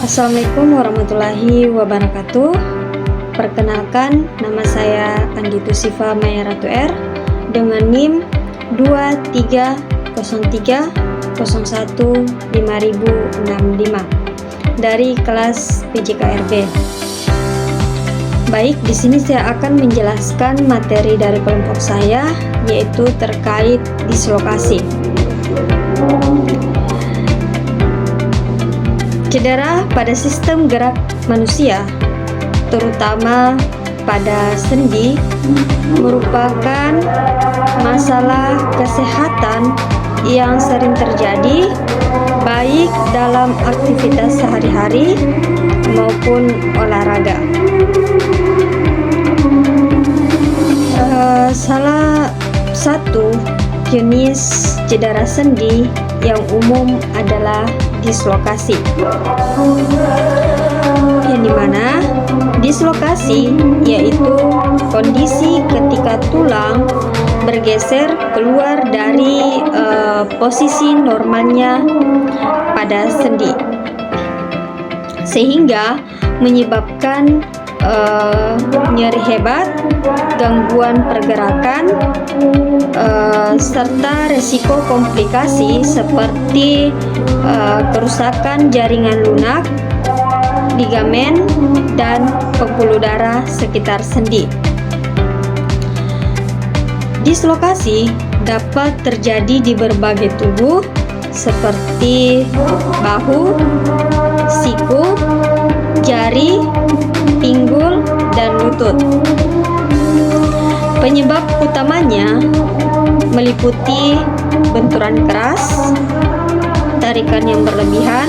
Assalamualaikum warahmatullahi wabarakatuh. Perkenalkan, nama saya Anditu Siva Maya Ratu R dengan NIM 2303015065 dari kelas PJKRB. Baik, di sini saya akan menjelaskan materi dari kelompok saya, yaitu terkait dislokasi. Cedera pada sistem gerak manusia, terutama pada sendi, merupakan masalah kesehatan yang sering terjadi baik dalam aktivitas sehari-hari maupun olahraga. Salah satu jenis cedera sendi yang umum adalah dislokasi, yang dimana dislokasi yaitu kondisi ketika tulang bergeser keluar dari posisi normalnya pada sendi, sehingga menyebabkan nyeri hebat, gangguan pergerakan, serta resiko komplikasi seperti kerusakan jaringan lunak, ligamen, dan pembuluh darah sekitar sendi. Dislokasi dapat terjadi di berbagai tubuh seperti bahu, siku, jari, pinggul, dan lutut. Penyebab utamanya meliputi benturan keras, tarikan yang berlebihan,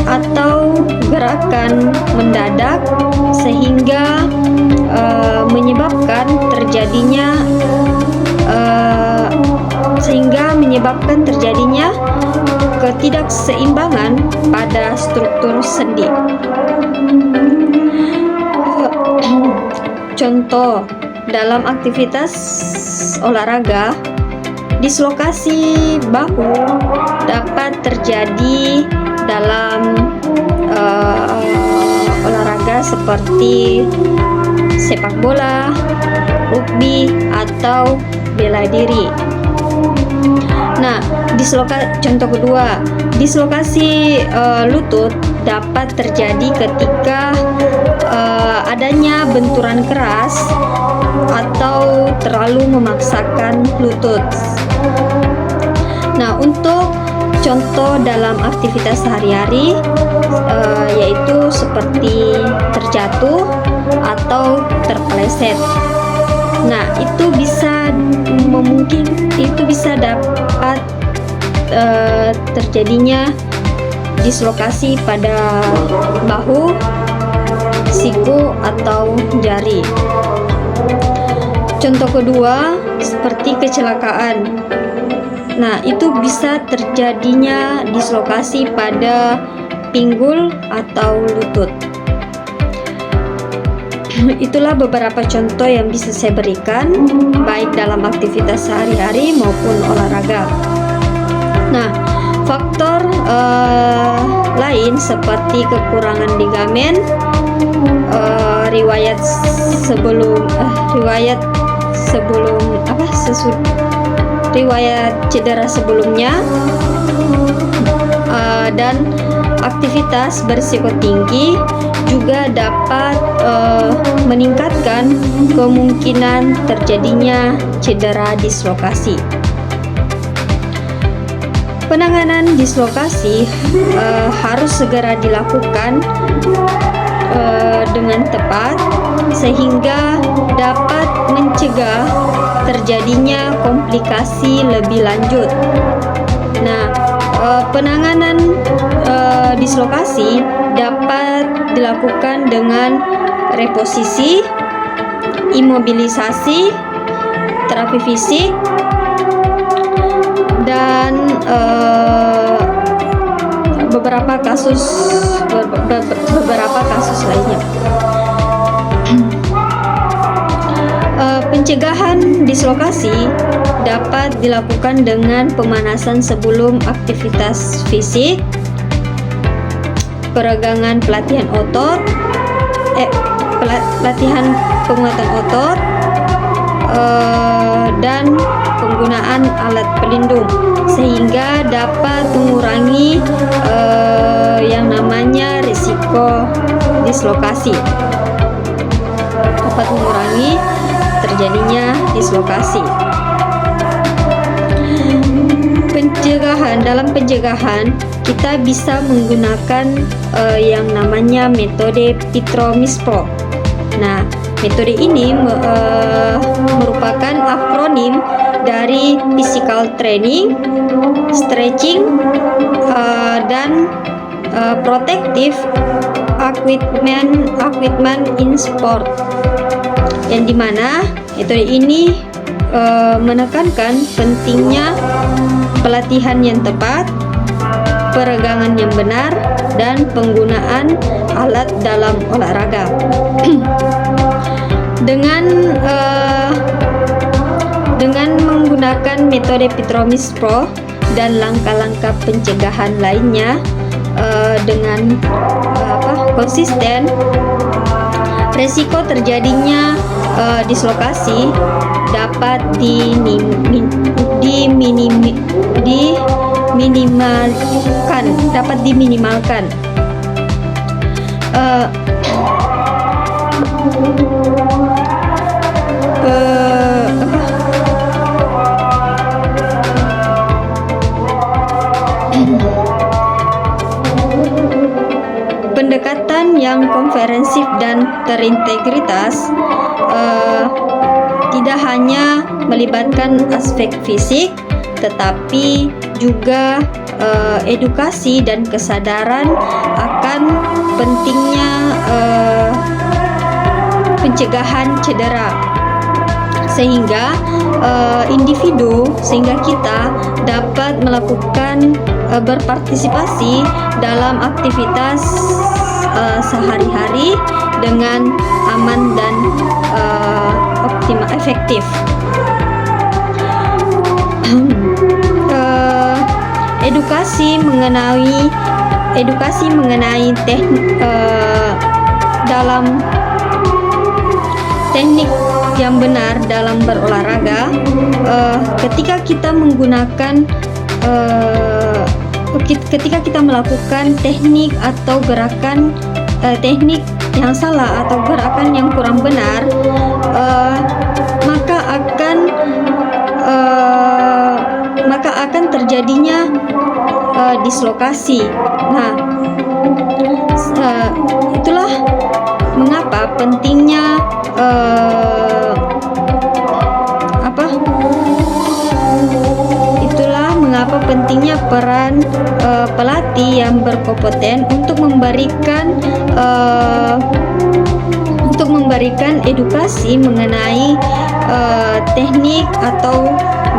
atau gerakan mendadak sehingga menyebabkan terjadinya ketidakseimbangan pada struktur sendi. Contoh dalam aktivitas olahraga, dislokasi bahu dapat terjadi dalam olahraga seperti sepak bola, rugby, atau bela diri. Nah, contoh kedua, dislokasi lutut dapat terjadi ketika adanya benturan keras atau terlalu memaksakan lutut. Nah, untuk contoh dalam aktivitas sehari-hari yaitu seperti terjatuh atau terpeleset. Nah, itu bisa dapat terjadinya dislokasi pada bahu, siku, atau jari. Contoh kedua seperti kecelakaan. Nah, itu bisa terjadinya dislokasi pada pinggul atau lutut. Itulah beberapa contoh yang bisa saya berikan baik dalam aktivitas sehari-hari maupun olahraga. Nah, faktor lain seperti kekurangan ligamen, riwayat cedera sebelumnya, dan aktivitas berisiko tinggi juga dapat meningkatkan kemungkinan terjadinya cedera dislokasi. Penanganan dislokasi harus segera dilakukan dengan tepat sehingga dapat mencegah terjadinya komplikasi lebih lanjut. Nah, penanganan dislokasi dapat dilakukan dengan reposisi, imobilisasi, terapi fisik, dan beberapa kasus lainnya. Pencegahan dislokasi dapat dilakukan dengan pemanasan sebelum aktivitas fisik, peregangan pelatihan otot, pelatihan penguatan otot, dan penggunaan alat pelindung, sehingga dapat mengurangi yang namanya risiko dislokasi, dapat mengurangi terjadinya dislokasi. Dalam pencegahan kita bisa menggunakan yang namanya metode Pitromispro. Nah, metode ini merupakan akronim dari physical training, stretching, dan protective equipment in sport, yang dimana metode ini menekankan pentingnya pelatihan yang tepat, peregangan yang benar, dan penggunaan alat dalam olahraga. Dengan menggunakan metode Pitromispro dan langkah-langkah pencegahan lainnya dengan konsisten, resiko terjadinya dislokasi dapat diminimalkan. Pendekatan yang komprehensif dan terintegritas tidak hanya melibatkan aspek fisik, tetapi juga edukasi dan kesadaran akan pentingnya pencegahan cedera, sehingga kita dapat melakukan berpartisipasi dalam aktivitas sehari-hari dengan aman dan efektif. Edukasi mengenai dalam teknik yang benar dalam berolahraga, ketika kita melakukan teknik atau gerakan teknik yang salah atau gerakan yang kurang benar, maka akan terjadinya dislokasi. Nah, itulah mengapa pentingnya peran pelatih yang berkompeten untuk memberikan edukasi mengenai teknik atau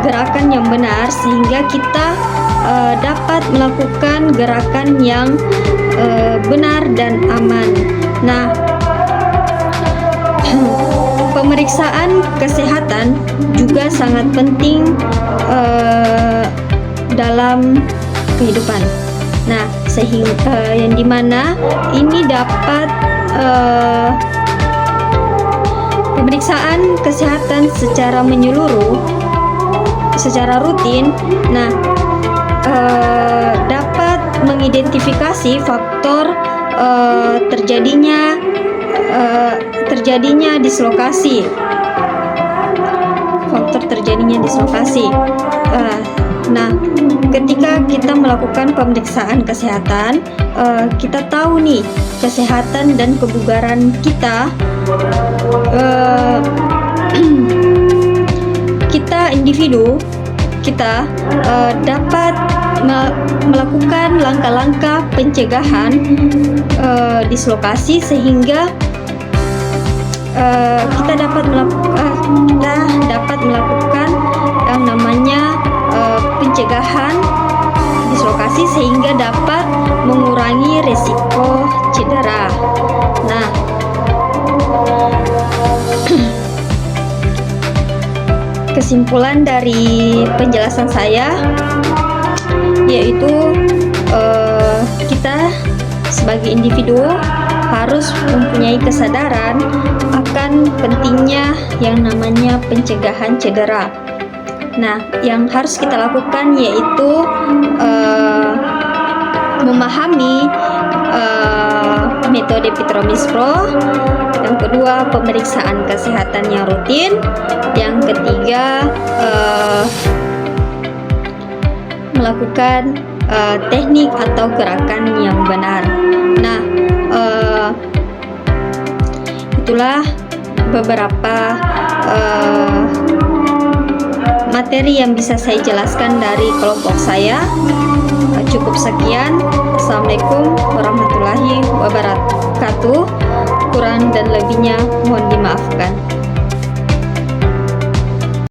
gerakan yang benar, sehingga kita dapat melakukan gerakan yang benar dan aman. Nah, pemeriksaan kesehatan juga sangat penting dalam kehidupan. Nah, sehingga yang dimana ini dapat pemeriksaan kesehatan secara menyeluruh, secara rutin. Nah, dapat mengidentifikasi faktor terjadinya dislokasi. Nah, ketika kita melakukan pemeriksaan kesehatan, kita tahu nih kesehatan dan kebugaran kita. Kita dapat melakukan langkah-langkah pencegahan dislokasi, sehingga kita dapat melakukan yang namanya pencegahan dislokasi, sehingga dapat mengurangi risiko cedera. Nah, kesimpulan dari penjelasan saya yaitu kita sebagai sebagai individu harus mempunyai kesadaran akan pentingnya yang namanya pencegahan cedera. Nah, yang harus kita lakukan yaitu memahami metode Pitromis Pro. Yang kedua, pemeriksaan kesehatan yang rutin. Yang ketiga, melakukan teknik atau gerakan yang benar. Nah, itulah beberapa materi yang bisa saya jelaskan dari kelompok saya. Cukup sekian. Assalamualaikum warahmatullahi wabarakatuh. Kurang dan lebihnya mohon dimaafkan.